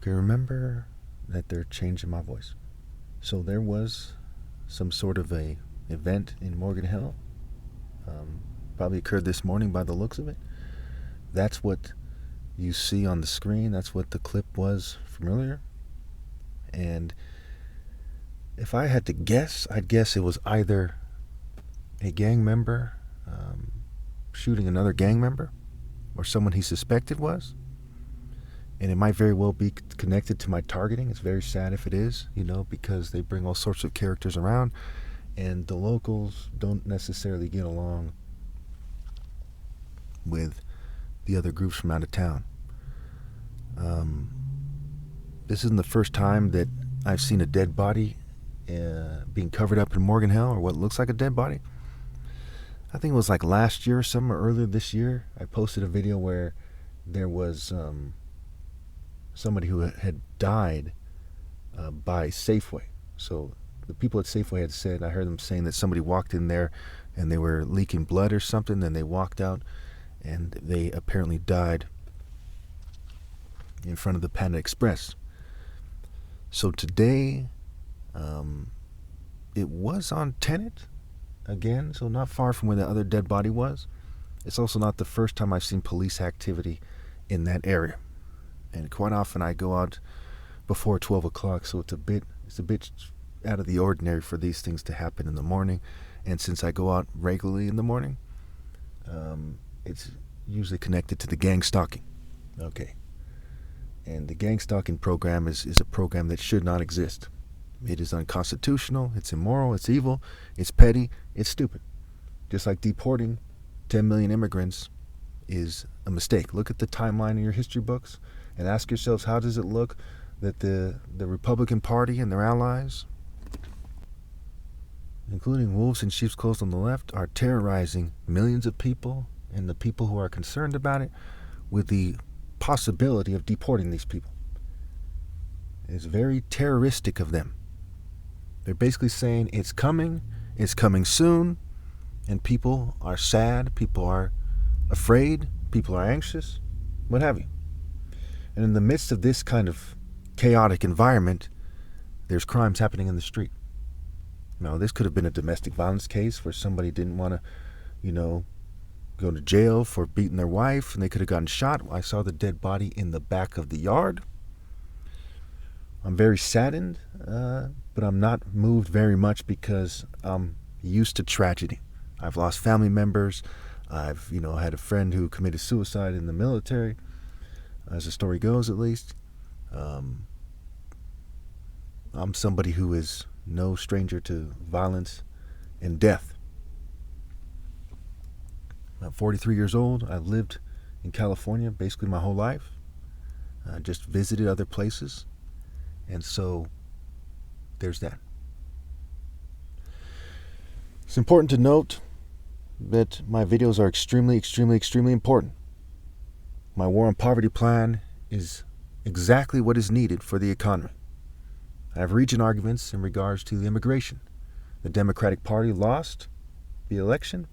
Okay, remember that they're changing my voice. So there was some sort of a event in Morgan Hill. Probably occurred this morning by the looks of it. That's what you see on the screen. That's what the clip was from earlier. And if I had to guess, I'd guess it was either a gang member shooting another gang member, or someone he suspected was. And it might very well be connected to my targeting. It's very sad if it is, because they bring all sorts of characters around, and the locals don't necessarily get along with the other groups from out of town. This isn't the first time that I've seen a dead body being covered up in Morgan Hill, or what looks like a dead body. I think it was like last year or something, or earlier this year. I posted a video where there was somebody who had died by Safeway. So the people at Safeway had said, I heard them saying that somebody walked in there and they were leaking blood or something. Then they walked out and they apparently died in front of the Panda Express. So today, it was on Tenet again, so not far from where the other dead body was. It's also not the first time I've seen police activity in that area. And quite often I go out before 12 o'clock, so it's a bit out of the ordinary for these things to happen in the morning. And since I go out regularly in the morning, it's usually connected to the gang stalking. Okay. And the gang stalking program is a program that should not exist. It is unconstitutional, it's immoral, it's evil, it's petty, it's stupid. Just like deporting 10 million immigrants is a mistake. Look at the timeline in your history books and ask yourselves, how does it look that the Republican Party and their allies, including wolves in sheep's clothes on the left, are terrorizing millions of people and the people who are concerned about it with the possibility of deporting these people. It's very terroristic of them. They're basically saying it's coming soon, and people are sad, people are afraid, people are anxious, what have you. And in the midst of this kind of chaotic environment, there's crimes happening in the street. Now, this could have been a domestic violence case where somebody didn't want to, go to jail for beating their wife, and they could have gotten shot. I saw the dead body in the back of the yard. I'm very saddened, but I'm not moved very much because I'm used to tragedy. I've lost family members. I've, had a friend who committed suicide in the military, as the story goes at least. I'm somebody who is no stranger to violence and death. I'm 43 years old. I've lived in California basically my whole life. I just visited other places. And so there's that. It's important to note that my videos are extremely, extremely, extremely important. My war on poverty plan is exactly what is needed for the economy. I have region arguments in regards to the immigration. The Democratic Party lost the election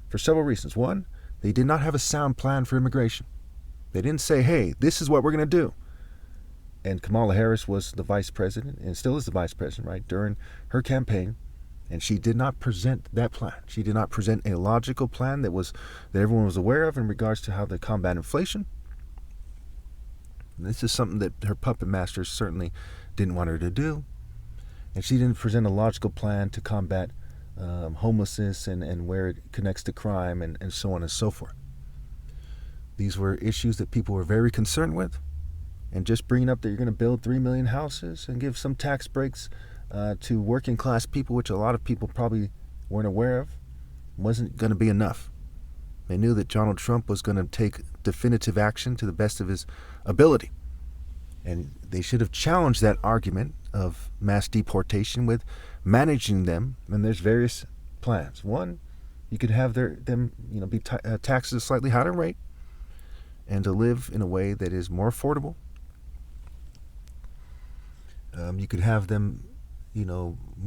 for several reasons. One, they did not have a sound plan for immigration. They didn't say, hey, this is what we're going to do. And Kamala Harris was the vice president, and still is the vice president, right, during her campaign. And she did not present that plan. She did not present a logical plan that everyone was aware of in regards to how to combat inflation. And this is something that her puppet masters certainly didn't want her to do. And she didn't present a logical plan to combat homelessness and where it connects to crime and so on and so forth. These were issues that people were very concerned with. And just bringing up that you're going to build 3 million houses and give some tax breaks to working class people, which a lot of people probably weren't aware of, wasn't going to be enough. They knew that Donald Trump was going to take definitive action to the best of his ability. And they should have challenged that argument of mass deportation with managing them. And there's various plans. One, you could have them be taxed at a slightly higher rate and to live in a way that is more affordable. You could have them,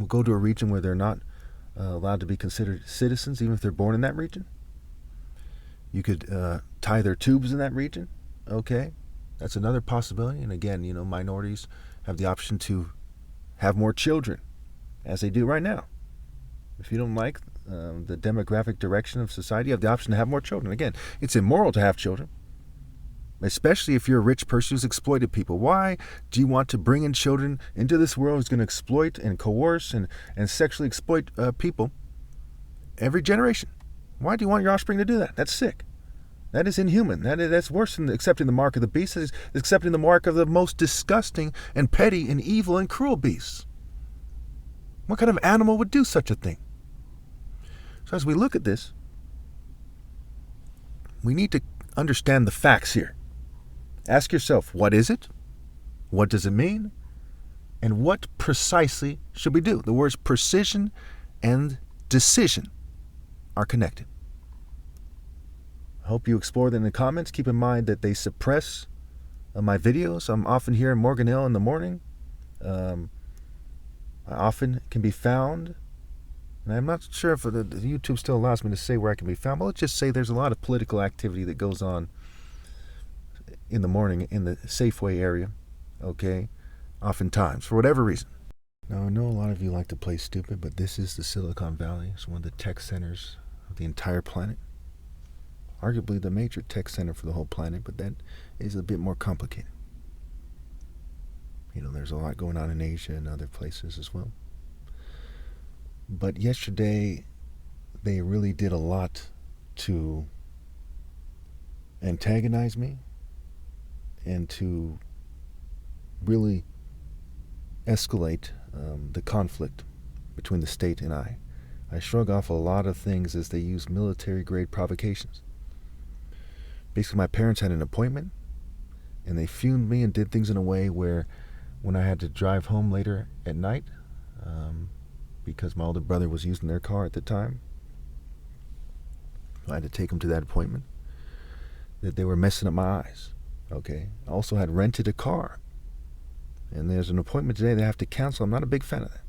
go to a region where they're not allowed to be considered citizens, even if they're born in that region. You could tie their tubes in that region, okay? That's another possibility. And again, minorities have the option to have more children, as they do right now. If you don't like the demographic direction of society, you have the option to have more children. Again, it's immoral to have children, especially if you're a rich person who's exploited people. Why do you want to bring in children into this world who's going to exploit and coerce and sexually exploit people every generation? Why do you want your offspring to do that? That's sick. That is inhuman. That's worse than accepting the mark of the beast. It's accepting the mark of the most disgusting and petty and evil and cruel beasts. What kind of animal would do such a thing? So as we look at this, we need to understand the facts here. Ask yourself, what is it? What does it mean? And what precisely should we do? The words precision and decision are connected. I hope you explore them in the comments. Keep in mind that they suppress my videos. I'm often here in Morgan Hill in the morning. I often can be found, and I'm not sure if the YouTube still allows me to say where I can be found, but let's just say there's a lot of political activity that goes on in the morning in the Safeway area, okay, oftentimes, for whatever reason. Now, I know a lot of you like to play stupid, but this is the Silicon Valley. It's one of the tech centers of the entire planet. Arguably the major tech center for the whole planet, but that is a bit more complicated. There's a lot going on in Asia and other places as well. But yesterday, they really did a lot to antagonize me and to really escalate the conflict between the state and I. I shrug off a lot of things as they use military-grade provocations. Basically, my parents had an appointment, and they fumed me and did things in a way where when I had to drive home later at night, because my older brother was using their car at the time, I had to take him to that appointment, that they were messing up my eyes. Okay. I also had rented a car, and there's an appointment today they have to cancel. I'm not a big fan of that.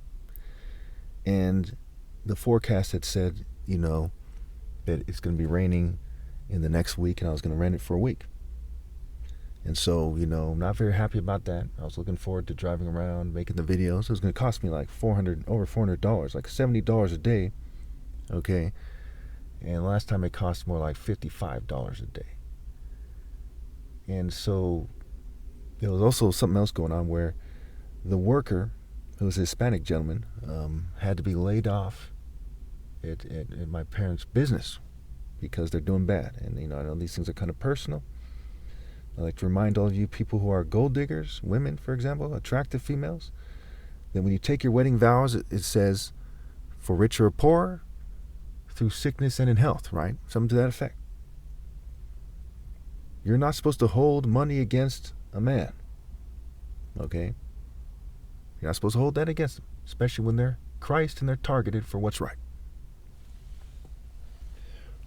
And the forecast had said, that it's going to be raining in the next week, and I was going to rent it for a week. And so, I'm not very happy about that. I was looking forward to driving around, making the videos. It was going to cost me like over $400, like $70 a day. Okay. And last time it cost more like $55 a day. And so there was also something else going on where the worker, who was a Hispanic gentleman, had to be laid off at my parents' business because they're doing bad. And, I know these things are kind of personal. I like to remind all of you people who are gold diggers, women, for example, attractive females, that when you take your wedding vows, it says, for richer or poorer, through sickness and in health, right? Something to that effect. You're not supposed to hold money against a man, okay? You're not supposed to hold that against them, especially when they're Christ and they're targeted for what's right.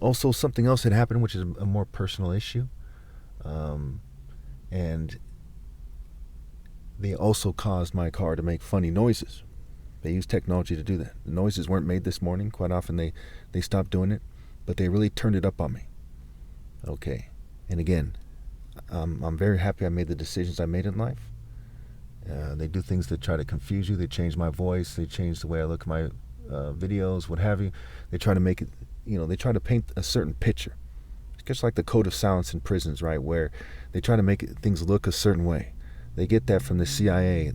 Also, something else had happened, which is a more personal issue. And they also caused my car to make funny noises. They use technology to do that. The noises weren't made this morning. Quite often they stopped doing it, but they really turned it up on me. Okay. And again, I'm very happy I made the decisions I made in life. They do things that try to confuse you. They change my voice. They change the way I look at my videos, what have you. They try to make it, they try to paint a certain picture. It's just like the code of silence in prisons, right, where they try to make things look a certain way. They get that from the CIA,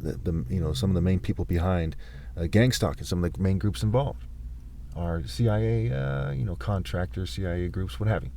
some of the main people behind gang stalking, some of the main groups involved are CIA, contractors, CIA groups, what have you.